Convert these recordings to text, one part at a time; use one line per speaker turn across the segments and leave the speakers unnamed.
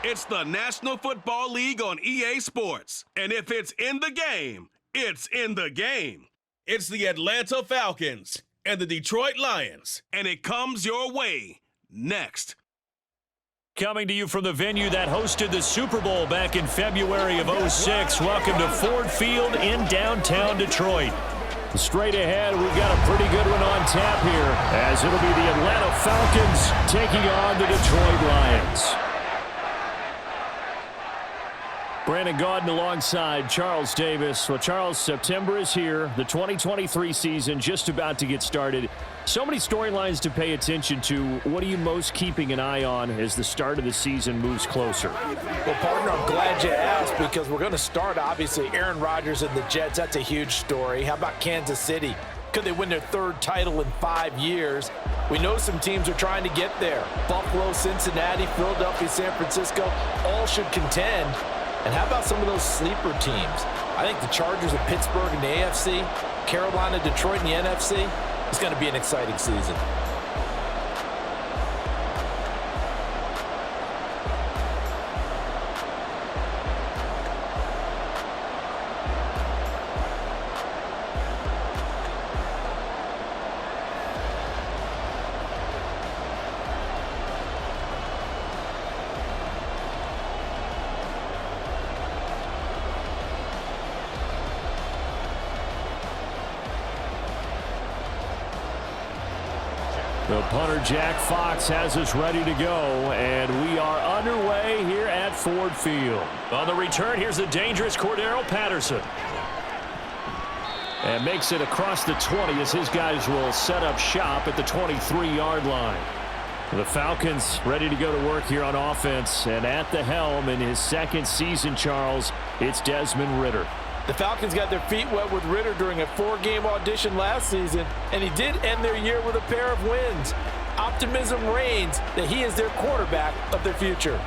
It's the National Football League on EA Sports. And if it's in the game, it's in the game. It's the Atlanta Falcons and the Detroit Lions. And it comes your way next.
Coming to you from the venue that hosted the Super Bowl back in February of '06. Welcome to Ford Field in downtown Detroit. Straight ahead, we've got a pretty good one on tap here, as it'll be the Atlanta Falcons taking on the Detroit Lions. Brandon Gaudin alongside Charles Davis. Well, Charles, September is here. The 2023 season just about to get started. So many storylines to pay attention to. What are you most keeping an eye on as the start of the season moves closer?
Well, partner, I'm glad you asked, because we're going to start, obviously, Aaron Rodgers and the Jets. That's a huge story. How about Kansas City? Could they win their third title in 5 years? We know some teams are trying to get there. Buffalo, Cincinnati, Philadelphia, San Francisco, all should contend. And how about some of those sleeper teams? I think the Chargers of Pittsburgh in the AFC, Carolina, Detroit in the NFC, it's going to be an exciting season.
The punter, Jack Fox, has us ready to go, and we are underway here at Ford Field. On the return, here's the dangerous Cordero Patterson. And makes it across the 20 as his guys will set up shop at the 23-yard line. The Falcons ready to go to work here on offense, and at the helm in his second season, Charles, it's Desmond Ridder.
The Falcons got their feet wet with Ridder during a 4-game audition last season, and he did end their year with a pair of wins. Optimism reigns that he is their quarterback of their future.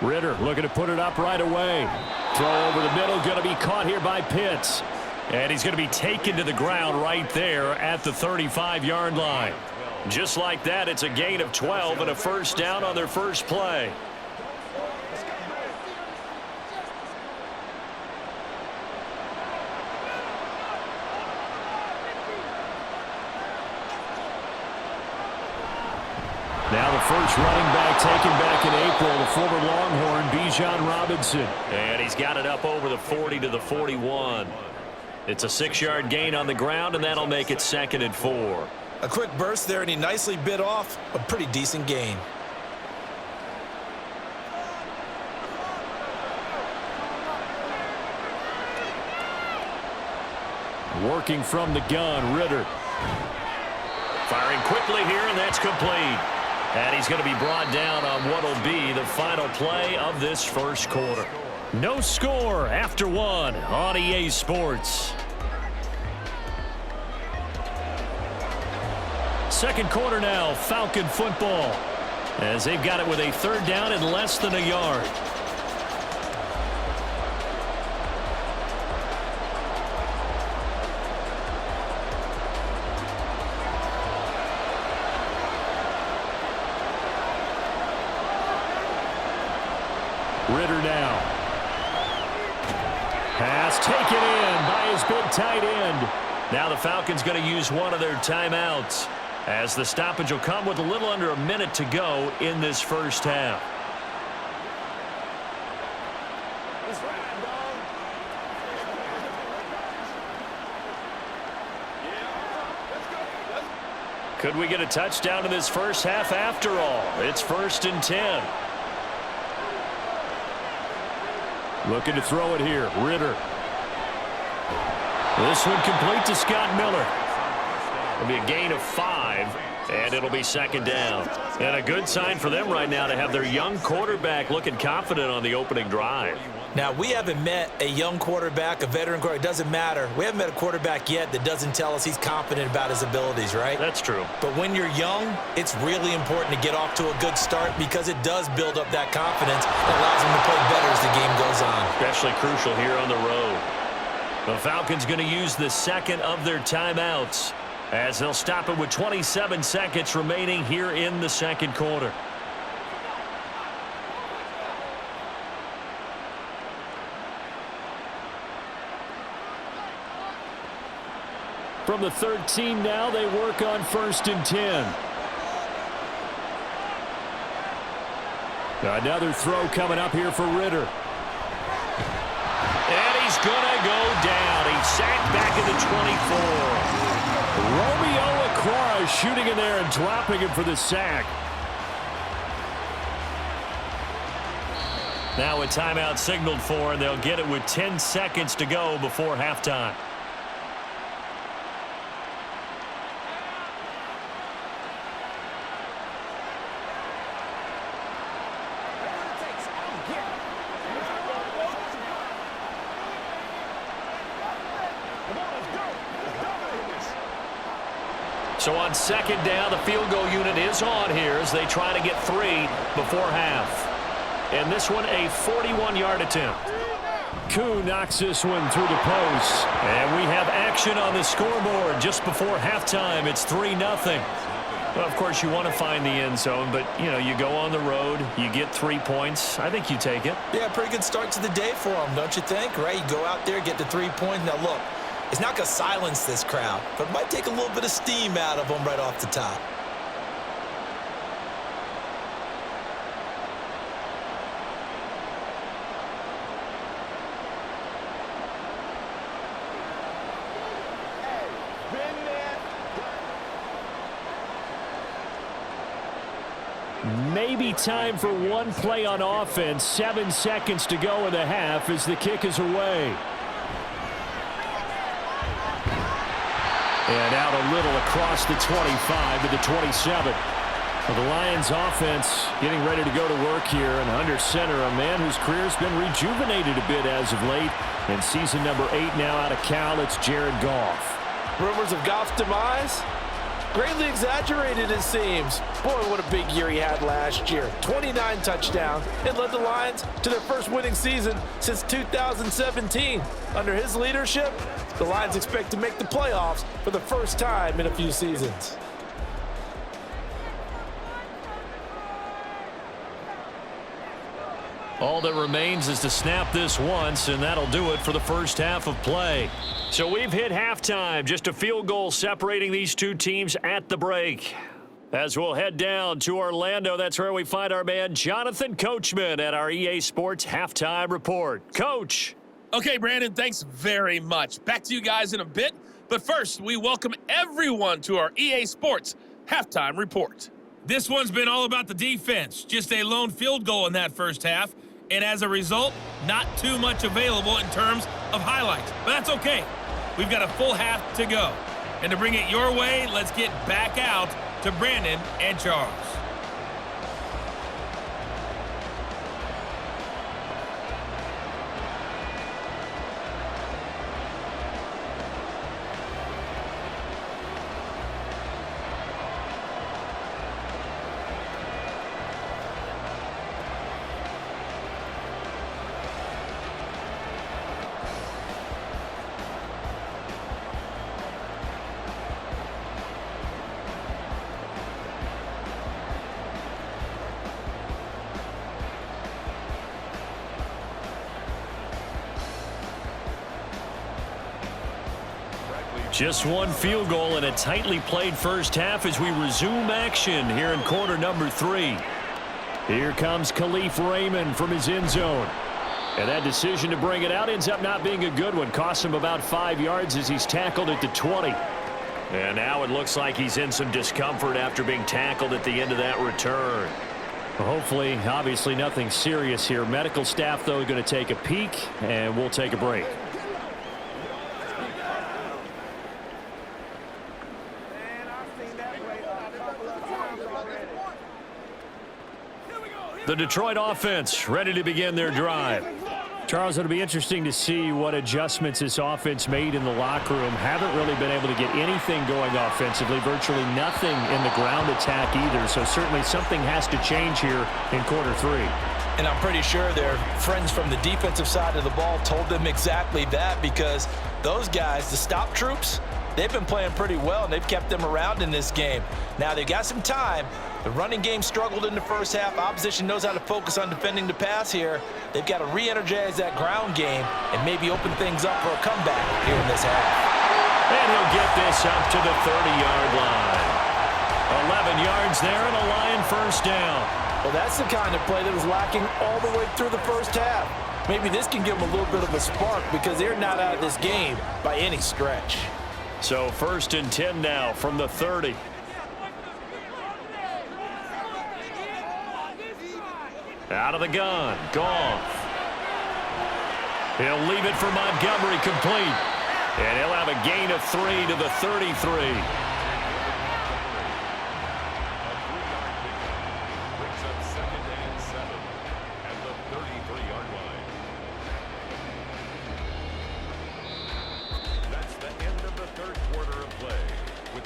Ridder looking to put it up right away. Throw over the middle, going to be caught here by Pitts. And he's going to be taken to the ground right there at the 35-yard line. Just like that, it's a gain of 12 and a first down on their first play. Now the first running back taken back in April, the former Longhorn, Bijan Robinson. And he's got it up over the 40 to the 41. It's a 6-yard gain on the ground, and that'll make it 2nd and 4.
A quick burst there, and he nicely bit off a pretty decent gain.
Working from the gun, Ridder. Firing quickly here, and that's complete. And he's going to be brought down on what will be the final play of this first quarter. No score after 1 on EA Sports. Second quarter now, Falcon football, as they've got it with a 3rd down and less than a yard. Ridder now. Pass taken in by his big tight end. Now the Falcons going to use one of their timeouts, as the stoppage will come with a little under a minute to go in this first half. Could we get a touchdown in this first half after all? It's 1st and 10. Looking to throw it here, Ridder. This one complete to Scott Miller. It'll be a gain of 5, and it'll be 2nd down. And a good sign for them right now to have their young quarterback looking confident on the opening drive.
Now, we haven't met a young quarterback, a veteran quarterback. It doesn't matter. We haven't met a quarterback yet that doesn't tell us he's confident about his abilities, right?
That's true.
But when you're young, it's really important to get off to a good start because it does build up that confidence that allows him to play better as the game goes on.
Especially crucial here on the road. The Falcons going to use the second of their timeouts as they'll stop it with 27 seconds remaining here in the second quarter. From the 13 now, they work on 1st and 10. Another throw coming up here for Ritter. And he's going to go down. He's sacked back at the 24. Romeo Okwara shooting in there and dropping him for the sack. Now a timeout signaled for, and they'll get it with 10 seconds to go before halftime. So on second down, the field goal unit is on here as they try to get 3 before half. And this one, a 41-yard attempt. Koo knocks this one through the post. And we have action on the scoreboard just before halftime. It's 3-0. Well, of course, you want to find the end zone, but, you know, you go on the road, you get 3 points. I think you take it.
Yeah, pretty good start to the day for them, don't you think? Right? You go out there, get the 3 points. Now, look. It's not going to silence this crowd, but it might take a little bit of steam out of them right off the top.
Maybe time for one play on offense. 7 seconds to go in the half as the kick is away. And out a little across the 25 to the 27. Well, the Lions offense getting ready to go to work here. And under center, a man whose career's been rejuvenated a bit as of late. And season number 8 now out of Cal, it's Jared Goff.
Rumors of Goff's demise? Greatly exaggerated, it seems. Boy, what a big year he had last year. 29 touchdowns and led the Lions to their first winning season since 2017. Under his leadership, the Lions expect to make the playoffs for the first time in a few seasons.
All that remains is to snap this once, and that'll do it for the first half of play. So we've hit halftime. Just a field goal separating these two teams at the break. As we'll head down to Orlando, that's where we find our man Jonathan Coachman at our EA Sports Halftime Report. Coach.
Okay, Brandon, thanks very much. Back to you guys in a bit. But first, we welcome everyone to our EA Sports Halftime Report.
This one's been all about the defense. Just a lone field goal in that first half. And as a result, not too much available in terms of highlights. But that's okay. We've got a full half to go. And to bring it your way, let's get back out to Brandon and Charles.
Just one field goal in a tightly played first half as we resume action here in quarter number 3. Here comes Khalif Raymond from his end zone. And that decision to bring it out ends up not being a good one. Costs him about 5 yards as he's tackled at the 20. And now it looks like he's in some discomfort after being tackled at the end of that return. Hopefully, obviously nothing serious here. Medical staff, though, going to take a peek, and we'll take a break. The Detroit offense ready to begin their drive. Charles, it'll be interesting to see what adjustments this offense made in the locker room. Haven't really been able to get anything going offensively, virtually nothing in the ground attack either. So certainly something has to change here in quarter 3.
And I'm pretty sure their friends from the defensive side of the ball told them exactly that, because those guys, the stop troops, they've been playing pretty well, and they've kept them around in this game. Now, they've got some time. The running game struggled in the first half. Opposition knows how to focus on defending the pass here. They've got to re-energize that ground game and maybe open things up for a comeback here in this half.
And he'll get this up to the 30-yard line. 11 yards there and a Lion first down.
Well, that's the kind of play that was lacking all the way through the first half. Maybe this can give them a little bit of a spark, because they're not out of this game by any stretch.
So 1st and 10 now from the 30. Out of the gun, Goff. He'll leave it for Montgomery, complete. And he'll have a gain of 3 to the 33.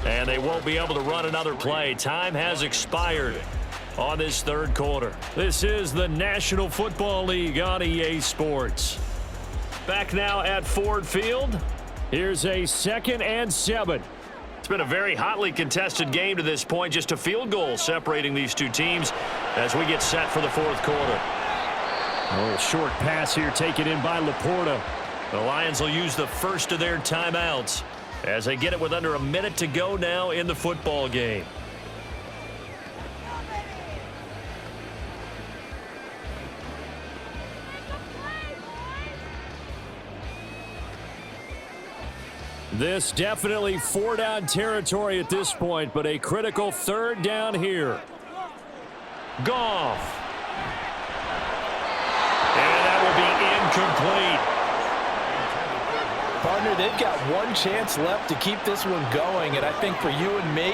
And they won't be able to run another play. Time has expired on this third quarter. This is the National Football League on EA Sports. Back now at Ford Field. Here's a 2nd and 7. It's been a very hotly contested game to this point. Just a field goal separating these two teams as we get set for the fourth quarter. A little short pass here taken in by Laporta. The Lions will use the first of their timeouts as they get it with under a minute to go now in the football game. This definitely 4-down territory at this point, but a critical 3rd down here. Goff. And that will be incomplete.
Partner, they've got one chance left to keep this one going, and I think for you and me,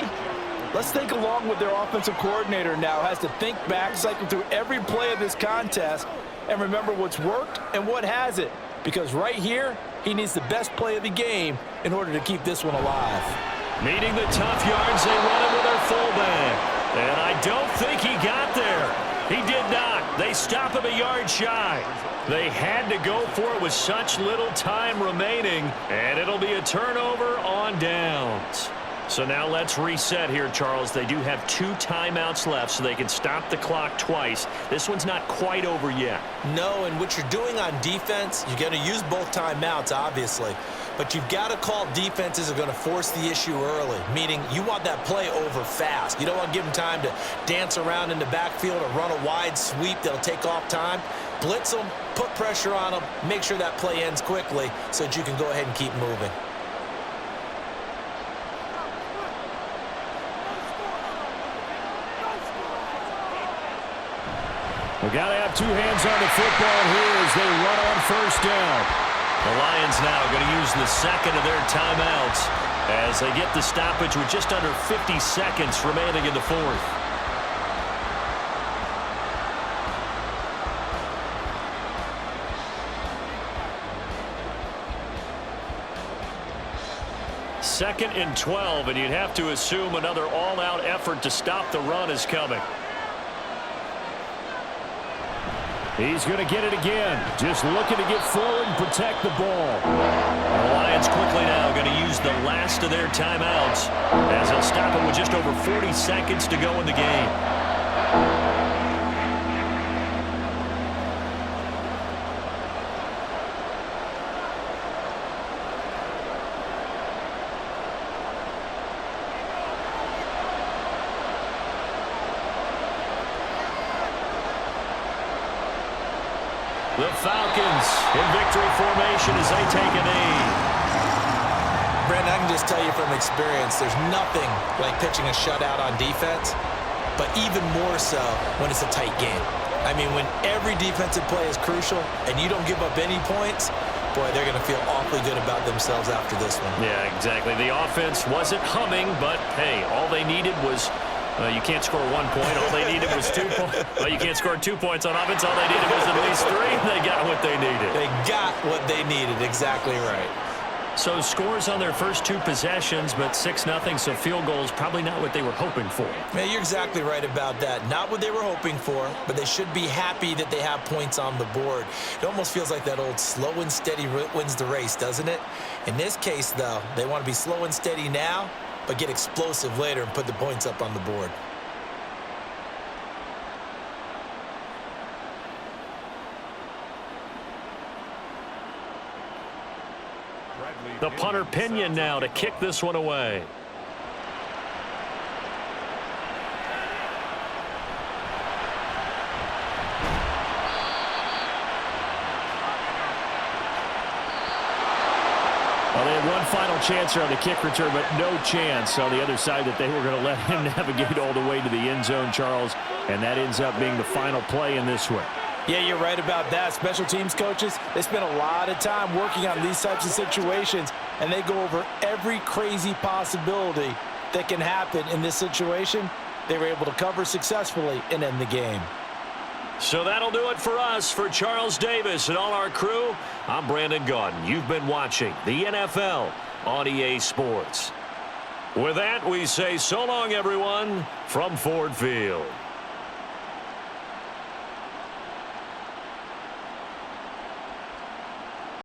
let's think along with their offensive coordinator now. Has to think back, cycle through every play of this contest, and remember what's worked and what hasn't. Because right here, he needs the best play of the game in order to keep this one alive.
Needing the tough yards, they run it with their fullback. And I don't think he got there. He did not. They stop him a yard shy. They had to go for it with such little time remaining, and it'll be a turnover on downs. So now let's reset here, Charles. They do have 2 timeouts left, so they can stop the clock twice. This one's not quite over yet.
No, and what you're doing on defense, you're going to use both timeouts, obviously. But you've got to call defenses are going to force the issue early, meaning you want that play over fast. You don't want to give them time to dance around in the backfield or run a wide sweep that'll take off time. Blitz them, put pressure on them, make sure that play ends quickly so that you can go ahead and keep moving.
We've got to have 2 hands on the football here as they run on first down. The Lions now going to use the 2nd of their timeouts as they get the stoppage with just under 50 seconds remaining in the 4th. Second and 12, and you'd have to assume another all-out effort to stop the run is coming. He's going to get it again. Just looking to get forward and protect the ball. The Lions quickly now going to use the last of their timeouts as they'll stop it with just over 40 seconds to go in the game. The Falcons in victory formation as they take a knee.
Brandon, I can just tell you from experience, there's nothing like pitching a shutout on defense, but even more so when it's a tight game. I mean, when every defensive play is crucial and you don't give up any points, boy, they're going to feel awfully good about themselves after this one.
Yeah, exactly. The offense wasn't humming, but, hey, all they needed was You can't score 1 point. All they needed was 2 points. Well, you can't score 2 points on offense. All they needed was at least 3. They got what they needed.
They got what they needed. Exactly right.
So scores on their first 2 possessions, but 6-0, so field goals probably not what they were hoping for.
Man, you're exactly right about that. Not what they were hoping for, but they should be happy that they have points on the board. It almost feels like that old slow and steady wins the race, doesn't it? In this case, though, they want to be slow and steady now, but get explosive later and put the points up on the board.
The punter Pinion now to kick this one away. Well, they had one final chance here on the kick return, but no chance on the other side that they were going to let him navigate all the way to the end zone, Charles, and that ends up being the final play in this one.
Yeah, you're right about that. Special teams coaches, they spend a lot of time working on these types of situations, and they go over every crazy possibility that can happen in this situation. They were able to cover successfully and end the game.
So that'll do it for us. For Charles Davis and all our crew, I'm Brandon Gaudin. You've been watching the NFL on EA Sports. With that, we say so long, everyone, from Ford Field.